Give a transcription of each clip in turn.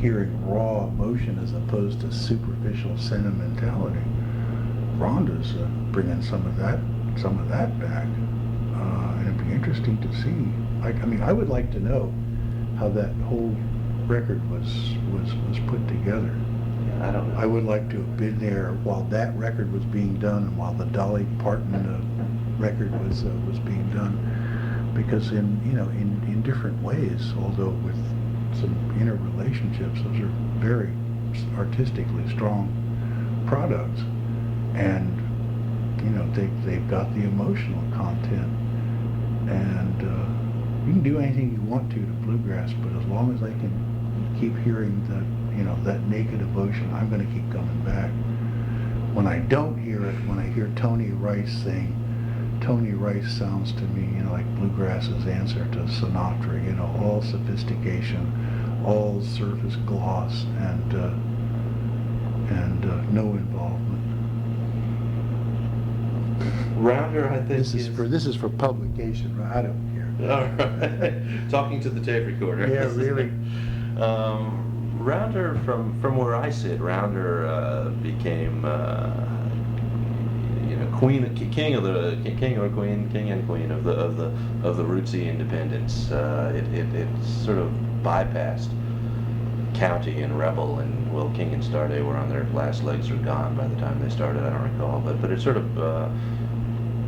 hearing raw emotion as opposed to superficial sentimentality. Rhonda's bringing some of that back, and it'd be interesting to see. I mean, I would like to know how that whole record was put together. Yeah, I don't know. I would like to have been there while that record was being done and while the Dolly Parton record was being done, because in different ways, although with some interrelationships, those are very artistically strong products, and they've got the emotional content, and you can do anything you want to bluegrass, but as long as I can keep hearing that naked devotion, I'm going to keep coming back. When I don't hear it, when I hear Tony Rice sing, Tony Rice sounds to me, like bluegrass's answer to Sinatra. All sophistication, all surface gloss, and no involvement. Rounder, I think This is for publication. I don't care. All right. Talking to the tape recorder. Yeah, really. Rounder, from where I sit, Rounder became king and queen of the rootsy independence. It sort of bypassed County and Rebel, and Will King and Starday were on their last legs or gone by the time they started. I don't recall, but it sort of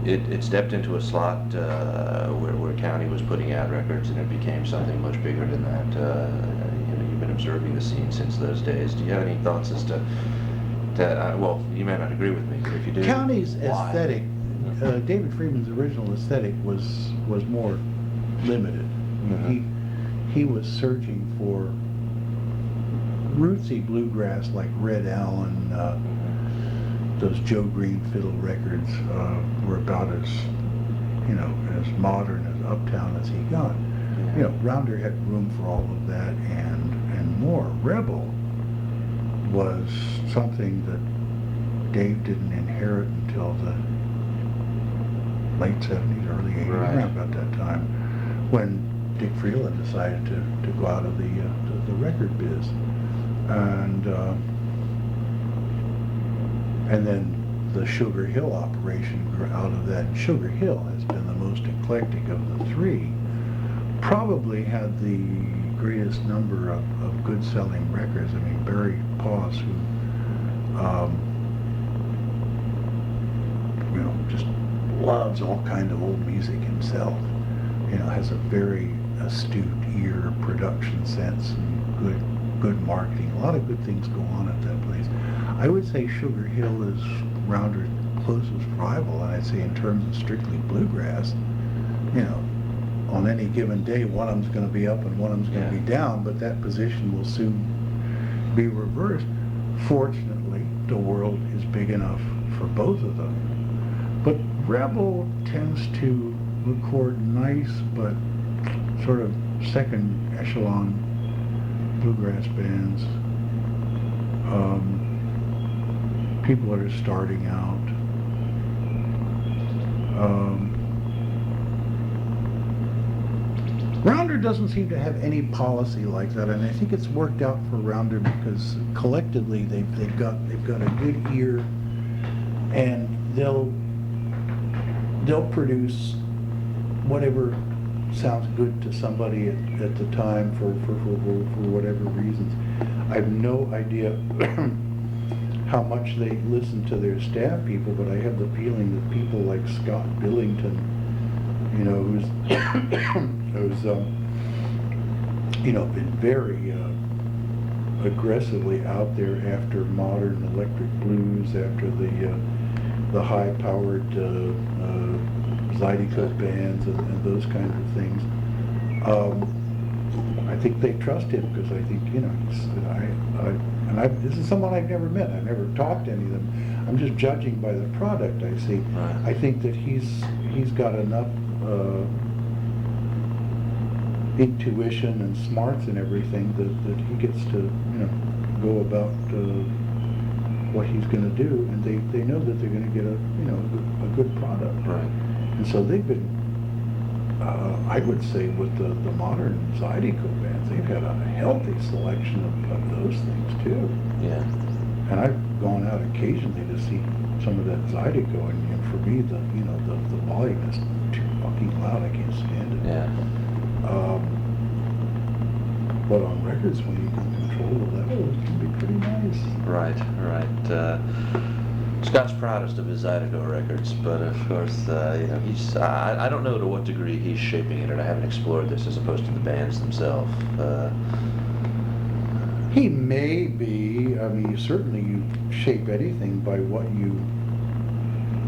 it stepped into a slot where County was putting out records, and it became something much bigger than that. You've been observing the scene since those days. Do you have any thoughts as to well, you may not agree with me, but if you do, County's why? aesthetic, David Freeman's original aesthetic was more limited. He was searching for rootsy bluegrass like Red Allen. Those Joe Green fiddle records were about as modern as Uptown as he got. Yeah. Rounder had room for all of that and more. Rebel was something that Dave didn't inherit until the late 70s, early 80s, Right. around about that time, when Dick Freeland decided to go out of the record biz. And then the Sugar Hill operation grew out of that. Sugar Hill has been the most eclectic of the three. Probably had the greatest number of good-selling records. I mean, Barry Pause, who just loves all kind of old music himself, has a very astute ear, production sense, and good marketing. A lot of good things go on at that place. I would say Sugar Hill is Rounder's closest rival, and I'd say in terms of strictly bluegrass, on any given day, one of them's going to be up and one of them's going to be down, but that position will soon be reversed. Fortunately, the world is big enough for both of them. But Rebel tends to record nice but sort of second echelon bluegrass bands. People that are starting out. Rounder doesn't seem to have any policy like that, and I think it's worked out for Rounder because collectively they've got a good ear, and they'll produce whatever sounds good to somebody at the time for whatever reasons. I have no idea how much they listen to their staff people, but I have the feeling that people like Scott Billington, who's been very aggressively out there after modern electric blues, after the high-powered Zydeco bands and those kinds of things. I think they trust him because I think this is someone I've never met. I've never talked to any of them. I'm just judging by the product I see. Right. I think that he's got enough intuition and smarts and everything that he gets to go about what he's going to do, and they know that they're going to get a good product. Right. And so they've been I would say with the modern Zydeco bands, they've got a healthy selection of those things too. Yeah. And I've gone out occasionally to see some of that Zydeco, and for me, the volume is too fucking loud. I can't stand it. Yeah. But on records, when you can control the level, it can be pretty nice. Right, right. Scott's proudest of his Zydeco records, but of course, he's, I don't know to what degree he's shaping it, and I haven't explored this as opposed to the bands themselves. He may be. I mean, certainly you shape anything by what you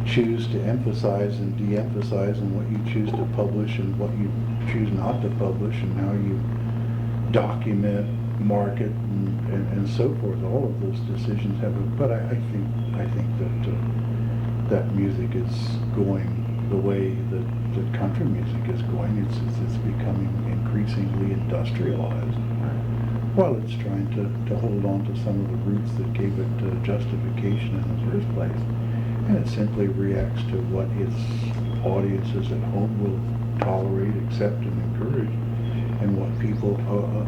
choose to emphasize and de-emphasize, and what you choose to publish and what you choose not to publish, and how you document, market, and so forth. All of those decisions have a, but I think that that music is going the way that country music is going. It's becoming increasingly industrialized, while it's trying to hold on to some of the roots that gave it justification in the first place. And it simply reacts to what its audiences at home will tolerate, accept, and encourage, and what people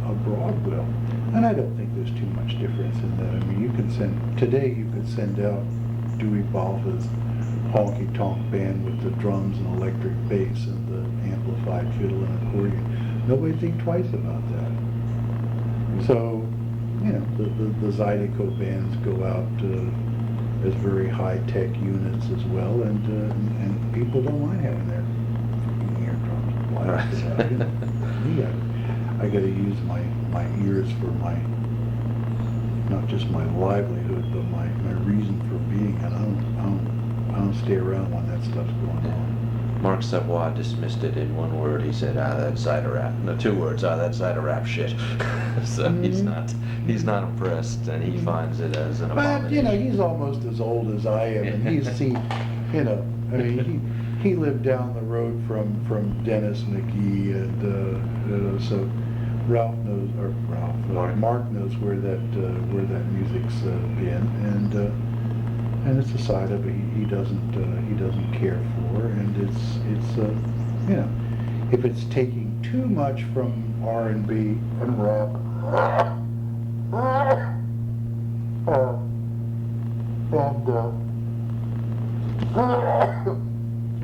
abroad will. And I don't think there's too much difference in that. I mean, you could send out Dewey Balfa's honky-tonk band with the drums and electric bass and the amplified fiddle and accordion. Nobody'd think twice about that. So, the Zydeco bands go out as very high-tech units as well, and people don't mind having their eardrums blasted out. I got to use my ears for not just my livelihood, but my reason for being. And I don't stay around when that stuff's going on. Mark Savoy dismissed it in one word. He said, that's Zyder rap. No, 2 words. That's Zyder rap shit. So he's not impressed, and he finds it as an abomination. But he's almost as old as I am, and he's seen, I mean, he lived down the road from Dennis McGee, and so Mark knows where that music's been, and it's a side of it he doesn't care for, and it's if it's taking too much from R&B and rap,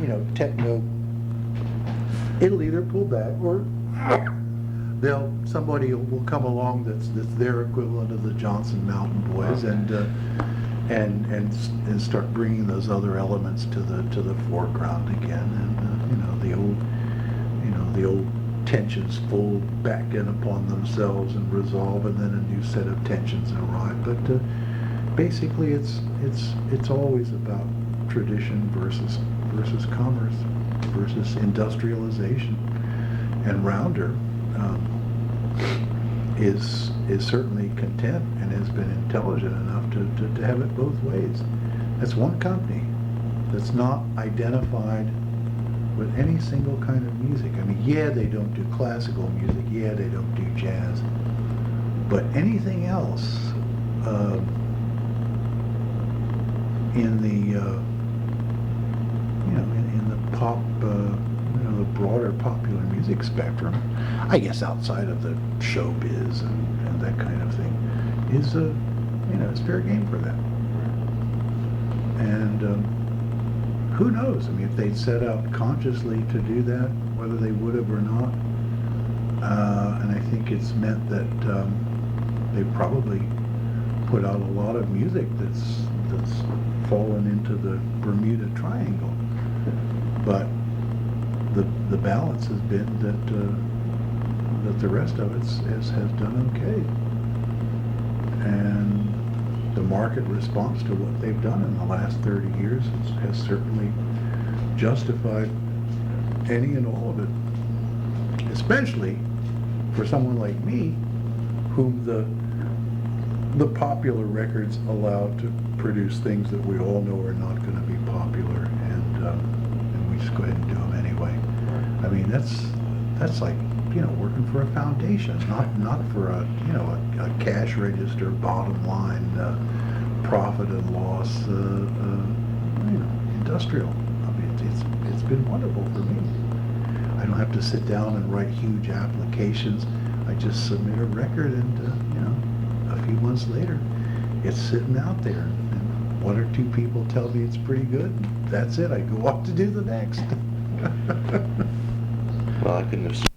and techno, it'll either pull back or somebody will come along that's their equivalent of the Johnson Mountain Boys, and start bringing those other elements to the foreground again, and the old tensions fold back in upon themselves and resolve, and then a new set of tensions arrive. But basically, it's always about tradition versus commerce versus industrialization, and Rounder is certainly content and has been intelligent enough to have it both ways. That's one company that's not identified with any single kind of music. I mean, yeah, they don't do classical music, yeah, they don't do jazz, but anything else in the in the pop, the broader popular music spectrum, I guess outside of the showbiz and that kind of thing, is it's fair game for them. And who knows? I mean, if they'd set out consciously to do that, whether they would have or not. And I think it's meant that they probably put out a lot of music that's fallen into the Bermuda Triangle. But the balance has been that the rest of it has done okay. And the market response to what they've done in the last 30 years has certainly justified any and all of it, especially for someone like me, whom the popular records allow to produce things that we all know are not going to be popular, and we just go ahead and do them anyway. I mean, that's like working for a foundation, not for a cash register, bottom line, profit and loss, industrial. I mean, it's been wonderful for me. I don't have to sit down and write huge applications. I just submit a record and, a few months later, it's sitting out there. And one or two people tell me it's pretty good. And that's it. I go off to do the next. Well, I couldn't have